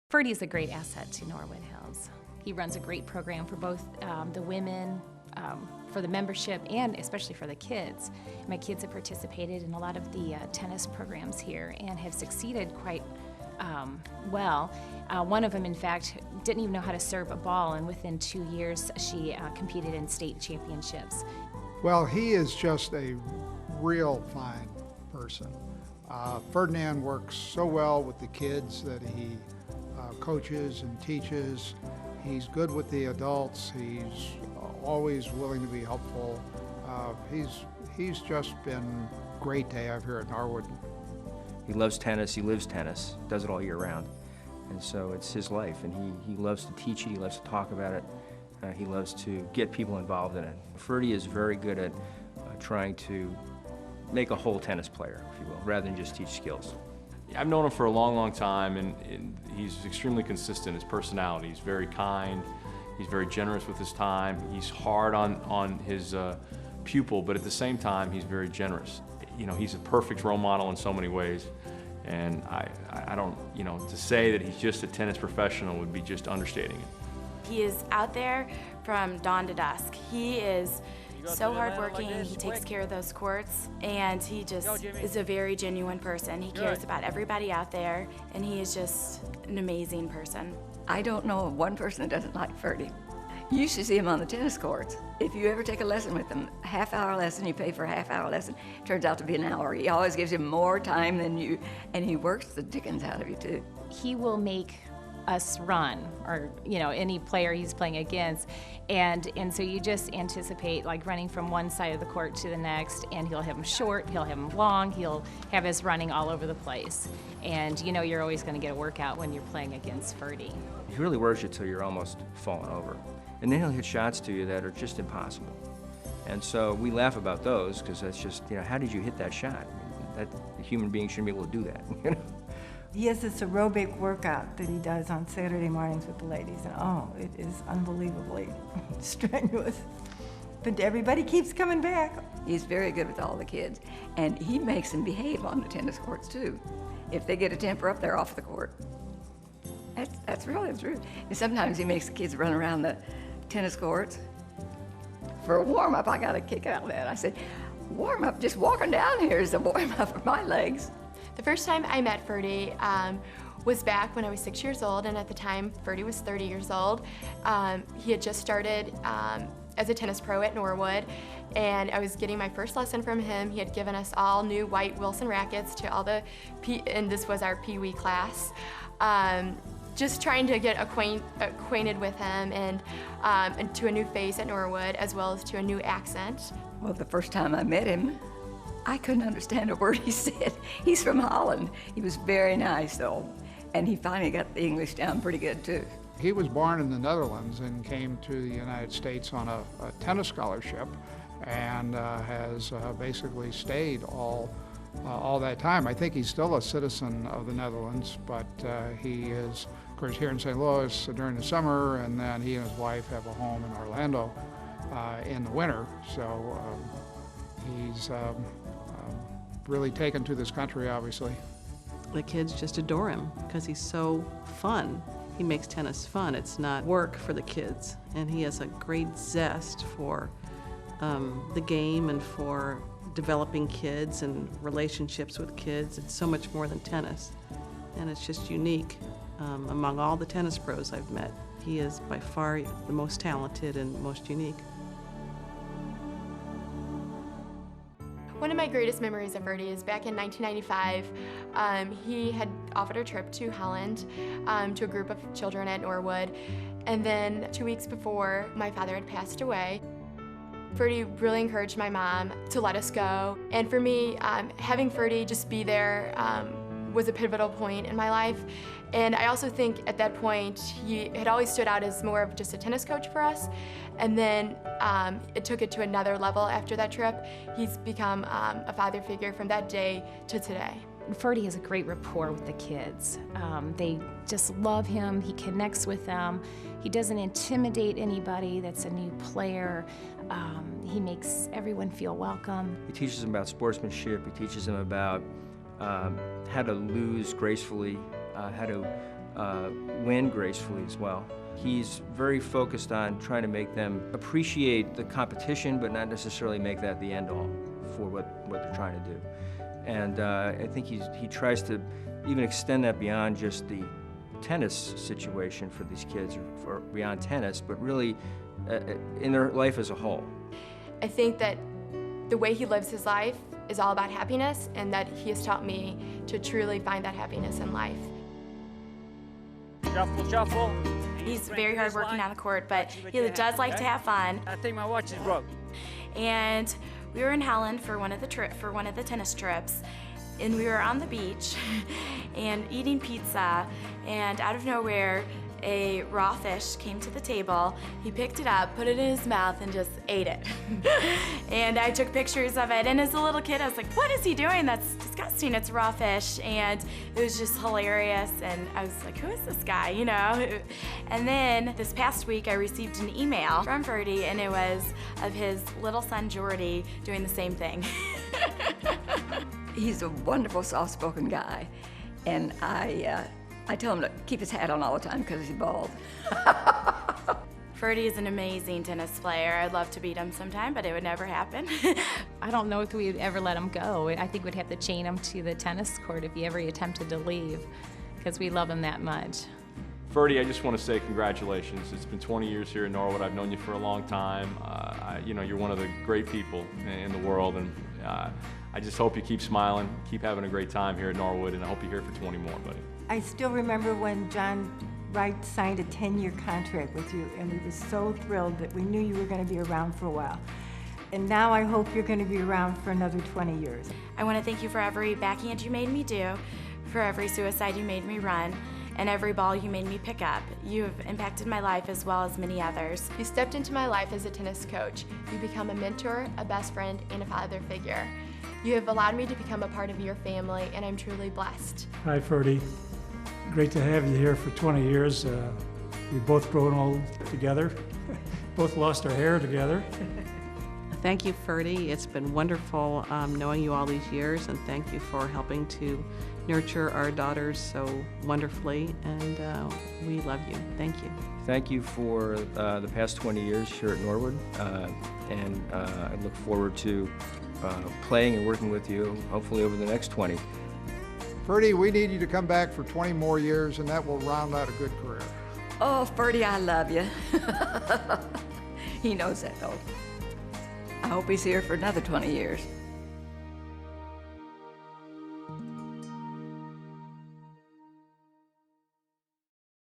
Ferdy is a great asset to Norwood Hills. He runs a great program for both the women, for the membership, and especially for the kids. My kids have participated in a lot of the tennis programs here and have succeeded quite well. One of them, in fact, didn't even know how to serve a ball, and within 2 years she competed in state championships. Well, he is just a real fine person. Ferdinand works so well with the kids that he coaches and teaches. He's good with the adults. He's always willing to be helpful. He's just been great to have here at Norwood. He loves tennis, he lives tennis, does it all year round. And so it's his life, and he loves to teach it, he loves to talk about it, he loves to get people involved in it. Ferdy is very good at trying to make a whole tennis player, if you will, rather than just teach skills. I've known him for a long, long time, and he's extremely consistent. His personality, he's very kind, he's very generous with his time, he's hard on his pupil, but at the same time, he's very generous. You know, he's a perfect role model in so many ways, and I don't, you know, to say that he's just a tennis professional would be just understating it. He is out there from dawn to dusk. He is so hardworking, he takes care of those courts, and he just is a very genuine person. He cares about everybody out there, and he is just an amazing person. I don't know of one person that doesn't like Ferdy. You should see him on the tennis courts. If you ever take a lesson with him, a half-hour lesson, you pay for a half-hour lesson, turns out to be an hour. He always gives you more time than you, and he works the dickens out of you, too. He will make us run, or any player he's playing against, and so you just anticipate like running from one side of the court to the next, and he'll have him short, he'll have him long, he'll have us running all over the place, and you're always going to get a workout when you're playing against Ferdy. He really works you till you're almost falling over, and then he'll hit shots to you that are just impossible. And so we laugh about those because that's just, how did you hit that shot? I mean, that a human being shouldn't be able to do that. He has this aerobic workout that he does on Saturday mornings with the ladies, and it is unbelievably strenuous. But everybody keeps coming back. He's very good with all the kids, and he makes them behave on the tennis courts, too. If they get a temper up, they're off the court. That's really true. And sometimes he makes the kids run around the tennis courts. For a warm-up, I got a kick out of that. I said, warm-up, just walking down here is a warm-up for my legs. The first time I met Ferdy was back when I was 6 years old, and at the time Ferdy was 30 years old. He had just started as a tennis pro at Norwood, and I was getting my first lesson from him. He had given us all new white Wilson rackets to all the, and this was our Pee Wee class. Just trying to get acquainted with him and to a new face at Norwood, as well as to a new accent. Well, the first time I met him, I couldn't understand a word he said. He's from Holland. He was very nice, though, and he finally got the English down pretty good, too. He was born in the Netherlands and came to the United States on a tennis scholarship, and has basically stayed all that time. I think he's still a citizen of the Netherlands, but he is, of course, here in St. Louis during the summer, and then he and his wife have a home in Orlando in the winter. So he's really taken to this country, obviously. The kids just adore him because he's so fun. He makes tennis fun. It's not work for the kids, and he has a great zest for the game and for developing kids and relationships with kids. It's so much more than tennis, and it's just unique. Among all the tennis pros I've met, he is by far the most talented and most unique. One of my greatest memories of Ferdy is back in 1995. He had offered a trip to Holland to a group of children at Norwood, and then 2 weeks before, my father had passed away. Ferdy really encouraged my mom to let us go, and for me, having Ferdy just be there was a pivotal point in my life. And I also think at that point, he had always stood out as more of just a tennis coach for us. And then it took it to another level after that trip. He's become a father figure from that day to today. Ferdy has a great rapport with the kids. They just love him. He connects with them. He doesn't intimidate anybody that's a new player. He makes everyone feel welcome. He teaches them about sportsmanship. He teaches them about how to lose gracefully, how to win gracefully as well. He's very focused on trying to make them appreciate the competition, but not necessarily make that the end-all for what they're trying to do. And I think he tries to even extend that beyond just the tennis situation for these kids, or beyond tennis, but really in their life as a whole. I think that the way he lives his life is all about happiness, and that he has taught me to truly find that happiness in life. Shuffle, shuffle. He's very hard working on the court, but he does like to have fun. I think my watch is broke. And we were in Holland for one of the tennis trips, and we were on the beach and eating pizza, and out of nowhere a raw fish came to the table. He picked it up, put it in his mouth, and just ate it. And I took pictures of it, and as a little kid I was like, what is he doing? That's disgusting, it's raw fish. And it was just hilarious, and I was like, who is this guy, you know? And then this past week I received an email from Ferdy, and it was of his little son Jordy doing the same thing. He's a wonderful, soft-spoken guy, and I tell him to keep his hat on all the time because he's bald. Ferdy is an amazing tennis player. I'd love to beat him sometime, but it would never happen. I don't know if we'd ever let him go. I think we'd have to chain him to the tennis court if he ever attempted to leave, because we love him that much. Ferdy, I just want to say congratulations. It's been 20 years here in Norwood. I've known you for a long time. You know, you're one of the great people in the world, and I just hope you keep smiling, keep having a great time here at Norwood, and I hope you're here for 20 more, buddy. I still remember when John Wright signed a 10-year contract with you, and we were so thrilled that we knew you were going to be around for a while. And now I hope you're going to be around for another 20 years. I want to thank you for every backhand you made me do, for every suicide you made me run, and every ball you made me pick up. You have impacted my life as well as many others. You stepped into my life as a tennis coach. You become a mentor, a best friend, and a father figure. You have allowed me to become a part of your family, and I'm truly blessed. Hi, Ferdy. Great to have you here for 20 years. We've both grown old together, both lost our hair together. Thank you, Ferdy. It's been wonderful knowing you all these years, and thank you for helping to nurture our daughters so wonderfully, and we love you. Thank you. Thank you for the past 20 years here at Norwood, and I look forward to playing and working with you, hopefully over the next 20. Ferdy, we need you to come back for 20 more years, and that will round out a good career. Oh, Ferdy, I love you. He knows that, though. I hope he's here for another 20 years.